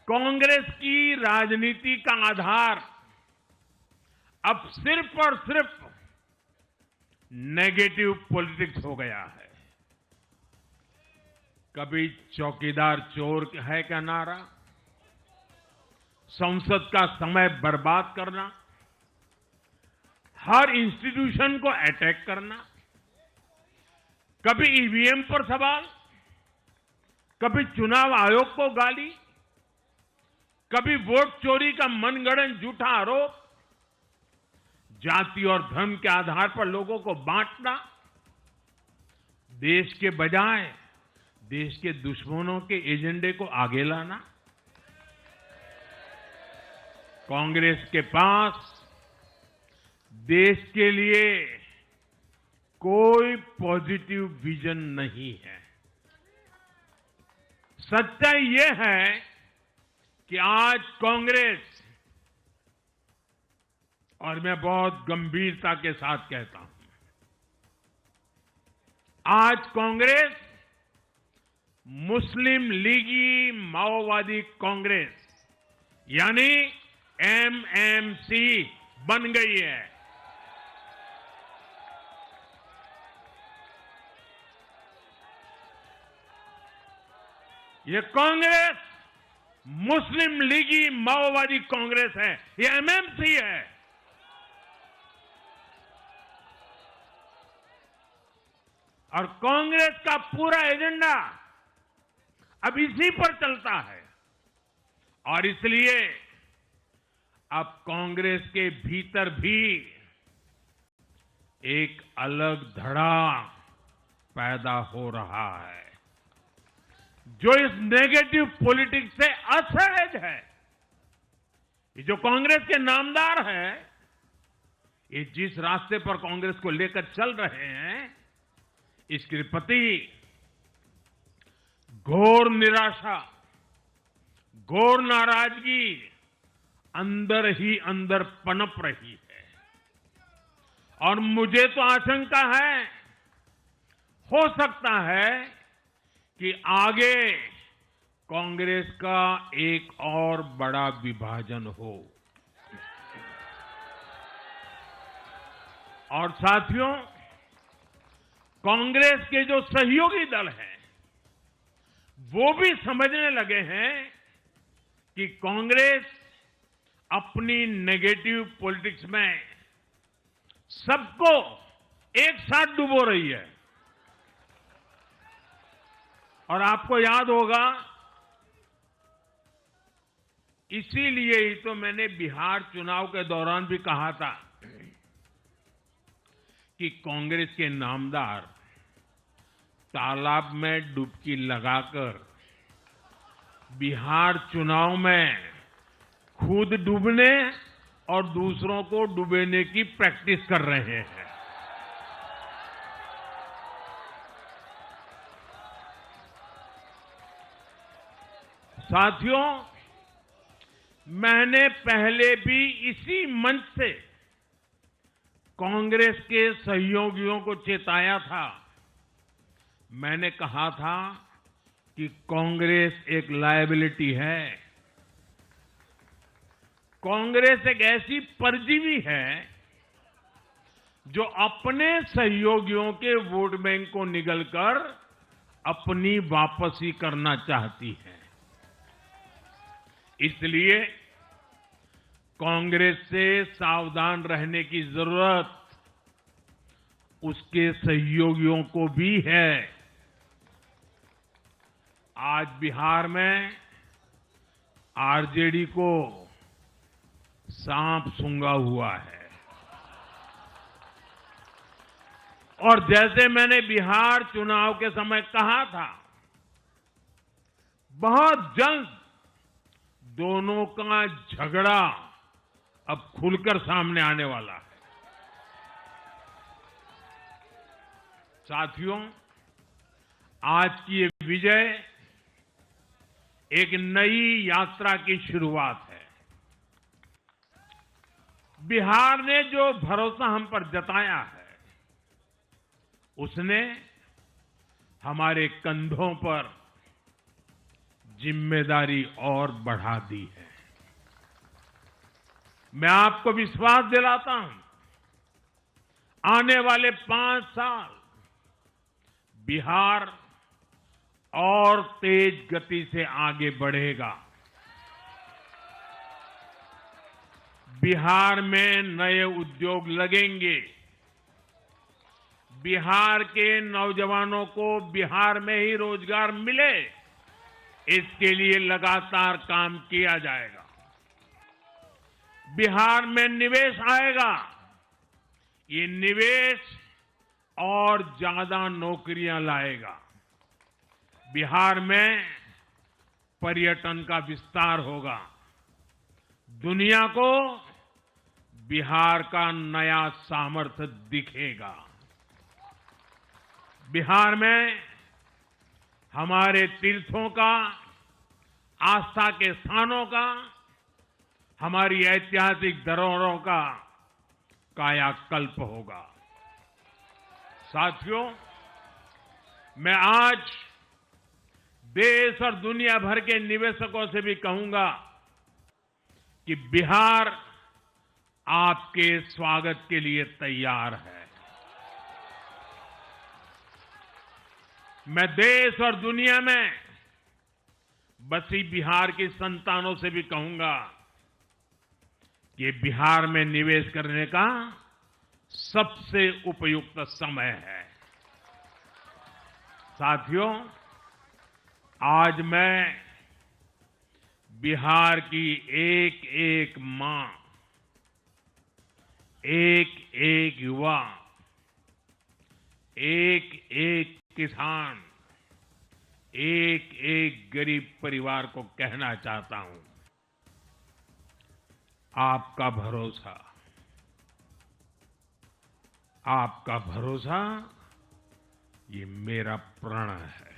कांग्रेस की राजनीति का आधार अब सिर्फ और सिर्फ नेगेटिव पॉलिटिक्स हो गया है। कभी चौकीदार चोर है का नारा, संसद का समय बर्बाद करना, हर इंस्टीट्यूशन को अटैक करना, कभी ईवीएम पर सवाल, कभी चुनाव आयोग को गाली, कभी वोट चोरी का मनगढ़ंत झूठा आरोप, जाति और धर्म के आधार पर लोगों को बांटना, देश के बजाय देश के दुश्मनों के एजेंडे को आगे लाना। कांग्रेस के पास देश के लिए कोई पॉजिटिव विजन नहीं है। सच्चाई ये है कि आज कांग्रेस, और मैं बहुत गंभीरता के साथ कहता हूं, आज कांग्रेस मुस्लिम लीगी माओवादी कांग्रेस यानी एमएमसी बन गई है। ये कांग्रेस मुस्लिम लीगी माओवादी कांग्रेस है, ये एमएमसी है। और कांग्रेस का पूरा एजेंडा अब इसी पर चलता है। और इसलिए अब कांग्रेस के भीतर भी एक अलग धड़ा पैदा हो रहा है जो इस नेगेटिव पॉलिटिक्स से असहज है। ये जो कांग्रेस के नामदार हैं, ये जिस रास्ते पर कांग्रेस को लेकर चल रहे हैं, इसके प्रति घोर निराशा, घोर नाराजगी अंदर ही अंदर पनप रही है। और मुझे तो आशंका है, हो सकता है कि आगे कांग्रेस का एक और बड़ा विभाजन हो। और साथियों, कांग्रेस के जो सहयोगी दल हैं, वो भी समझने लगे हैं कि कांग्रेस अपनी नेगेटिव पॉलिटिक्स में सबको एक साथ डुबो रही है। और आपको याद होगा, इसीलिए ही तो मैंने बिहार चुनाव के दौरान भी कहा था कि कांग्रेस के नामदार तालाब में डुबकी लगाकर बिहार चुनाव में खुद डूबने और दूसरों को डुबेने की प्रैक्टिस कर रहे हैं। साथियों, मैंने पहले भी इसी मंच से कांग्रेस के सहयोगियों को चेताया था। मैंने कहा था कि कांग्रेस एक लायबिलिटी है। कांग्रेस एक ऐसी परजीवी है जो अपने सहयोगियों के वोट बैंक को निगलकर अपनी वापसी करना चाहती है। इसलिए कांग्रेस से सावधान रहने की जरूरत उसके सहयोगियों को भी है। आज बिहार में आरजेडी को सांप सूंघा हुआ है। और जैसे मैंने बिहार चुनाव के समय कहा था, बहुत जल्द दोनों का झगड़ा अब खुलकर सामने आने वाला है। साथियों, आज की ये विजय एक नई यात्रा की शुरुआत है। बिहार ने जो भरोसा हम पर जताया है, उसने हमारे कंधों पर जिम्मेदारी और बढ़ा दी है। मैं आपको विश्वास दिलाता हूं, आने वाले 5 साल बिहार और तेज गति से आगे बढ़ेगा। बिहार में नए उद्योग लगेंगे। बिहार के नौजवानों को बिहार में ही रोजगार मिले, इसके लिए लगातार काम किया जाएगा। बिहार में निवेश आएगा। ये निवेश और ज्यादा नौकरियां लाएगा। बिहार में पर्यटन का विस्तार होगा। दुनिया को बिहार का नया सामर्थ्य दिखेगा। बिहार में हमारे तीर्थों का, आस्था के स्थानों का, हमारी ऐतिहासिक धरोहरों का कायाकल्प होगा। साथियों, मैं आज देश और दुनिया भर के निवेशकों से भी कहूंगा कि बिहार आपके स्वागत के लिए तैयार है। मैं देश और दुनिया में बसी बिहार की संतानों से भी कहूंगा कि बिहार में निवेश करने का सबसे उपयुक्त समय है। साथियों, आज मैं बिहार की एक एक मां, एक एक युवा, एक एक किसान, एक एक गरीब परिवार को कहना चाहता हूं, आपका भरोसा, आपका भरोसा ये मेरा प्रण है।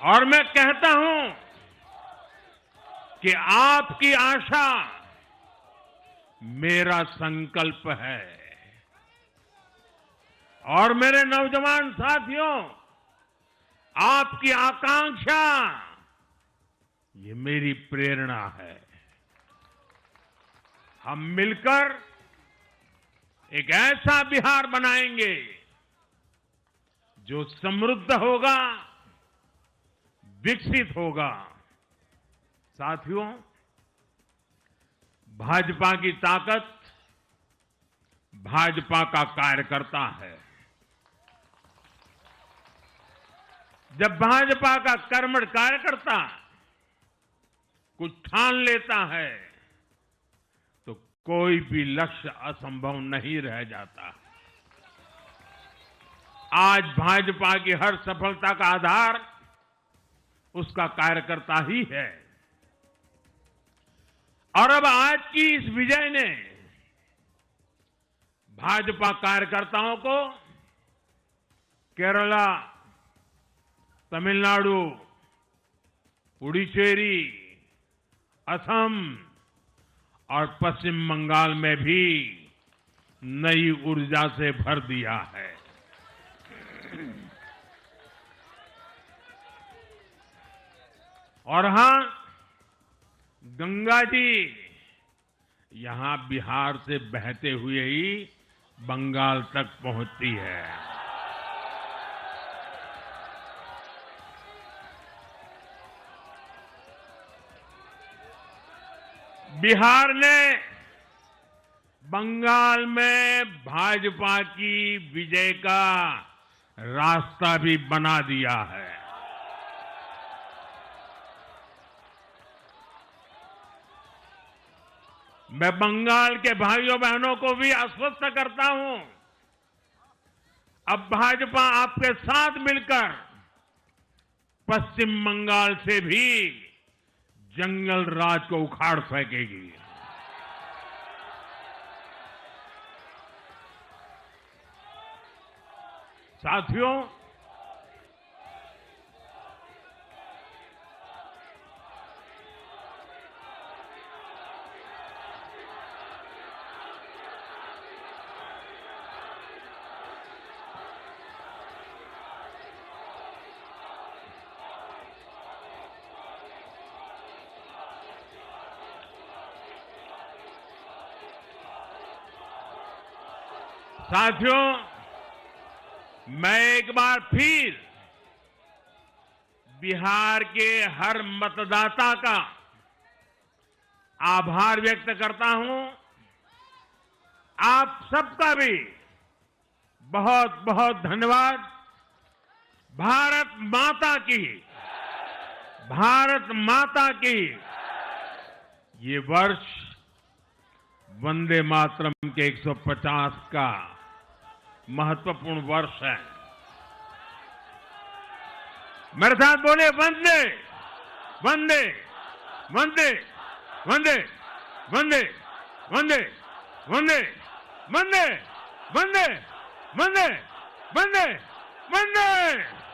और मैं कहता हूं कि आपकी आशा मेरा संकल्प है। और मेरे नौजवान साथियों, आपकी आकांक्षा ये मेरी प्रेरणा है। हम मिलकर एक ऐसा बिहार बनाएंगे जो समृद्ध होगा, विकसित होगा। साथियों, भाजपा की ताकत भाजपा का कार्यकर्ता है। जब भाजपा का कर्मठ कार्यकर्ता कुछ ठान लेता है तो कोई भी लक्ष्य असंभव नहीं रह जाता। आज भाजपा की हर सफलता का आधार उसका कार्यकर्ता ही है। और अब आज की इस विजय ने भाजपा कार्यकर्ताओं को केरला, तमिलनाडु, पुडुचेरी, असम और पश्चिम बंगाल में भी नई ऊर्जा से भर दिया है। और हां, गंगा जी यहां बिहार से बहते हुए ही बंगाल तक पहुंचती है। बिहार ने बंगाल में भाजपा की विजय का रास्ता भी बना दिया है। मैं बंगाल के भाइयों बहनों को भी आश्वस्त करता हूं, अब भाजपा आपके साथ मिलकर पश्चिम बंगाल से भी जंगल राज को उखाड़ फेंकेगी। साथियों, साथियों, मैं एक बार फिर बिहार के हर मतदाता का आभार व्यक्त करता हूं। आप सबका भी बहुत बहुत धन्यवाद। भारत माता की, भारत माता की। ये वर्ष वंदे मातरम के 150 का महत्वपूर्ण वर्ष है। मेरे साथ बोले वंदे वंदे वंदे वंदे वंदे वंदे वंदे वंदे वंदे वंदे वंदे वंदे।